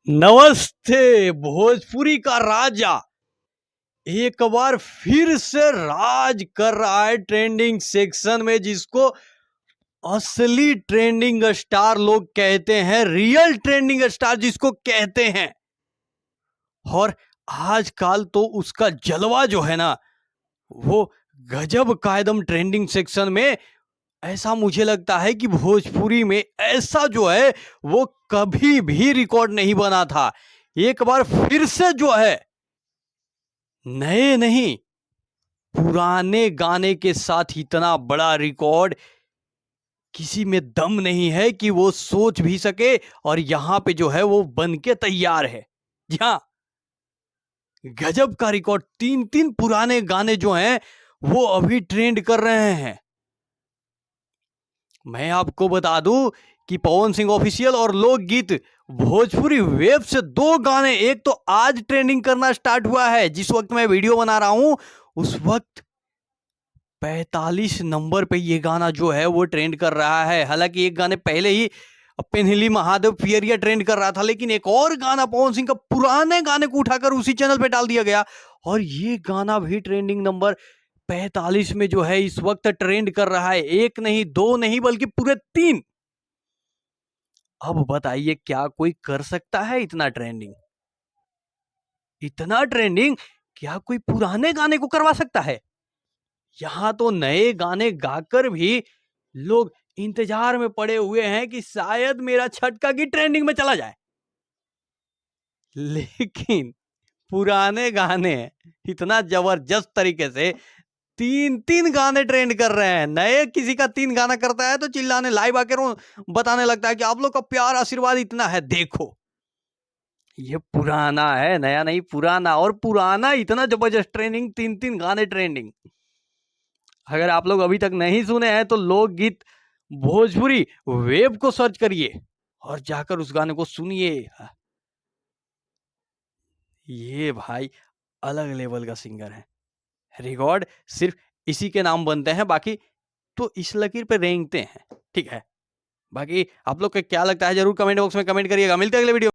नमस्ते भोजपुरी का राजा एक बार फिर से राज कर रहा है ट्रेंडिंग सेक्शन में, जिसको असली ट्रेंडिंग स्टार लोग कहते हैं, रियल ट्रेंडिंग स्टार जिसको कहते हैं। और आजकल तो उसका जलवा जो है ना, वो गजब का एकदम ट्रेंडिंग सेक्शन में। ऐसा मुझे लगता है कि भोजपुरी में ऐसा जो है वो कभी भी रिकॉर्ड नहीं बना था। एक बार फिर से जो है नए नहीं पुराने गाने के साथ इतना बड़ा रिकॉर्ड किसी में दम नहीं है कि वो सोच भी सके, और यहां पे जो है वो बन के तैयार है। जी हाँ, गजब का रिकॉर्ड। तीन तीन पुराने गाने जो हैं वो अभी ट्रेंड कर रहे हैं। मैं आपको बता दूं कि पवन सिंह ऑफिशियल और लोकगीत भोजपुरी वेब से दो गाने, एक तो आज ट्रेंडिंग करना स्टार्ट हुआ है, जिस वक्त मैं वीडियो बना रहा हूं उस वक्त 45 नंबर पे ये गाना जो है वो ट्रेंड कर रहा है। हालांकि एक गाने पहले ही पेन्हिली महादेव पियरिया ट्रेंड कर रहा था, लेकिन एक और गाना पवन सिंह का पुराने गाने को उठाकर उसी चैनल पे डाल दिया गया और ये गाना भी ट्रेंडिंग नंबर 45 में जो है इस वक्त ट्रेंड कर रहा है। एक नहीं दो नहीं बल्कि पूरे तीन। अब बताइए क्या कोई कर सकता है इतना ट्रेंडिंग? इतना ट्रेंडिंग क्या कोई पुराने गाने को करवा सकता है? यहां तो नए गाने गाकर भी लोग इंतजार में पड़े हुए हैं कि शायद मेरा छटका की ट्रेंडिंग में चला जाए। लेकिन पुराने गाने इतना जबरदस्त तरीके से तीन तीन गाने ट्रेंड कर रहे हैं। नए किसी का तीन गाना करता है तो चिल्लाने लाइव आकर बताने लगता है कि आप लोग का प्यार आशीर्वाद इतना है, देखो ये पुराना है, नया नहीं पुराना। और पुराना इतना जबरदस्त ट्रेंडिंग, तीन तीन गाने ट्रेंडिंग। अगर आप लोग अभी तक नहीं सुने हैं तो लोकगीत भोजपुरी वेब को सर्च करिए और जाकर उस गाने को सुनिए। ये भाई अलग लेवल का सिंगर है। रिकॉर्ड सिर्फ इसी के नाम बनते हैं, बाकी तो इस लकीर पे रेंगते हैं। ठीक है, बाकी आप लोग को क्या लगता है जरूर कमेंट बॉक्स में कमेंट करिएगा। मिलते हैं अगले वीडियो।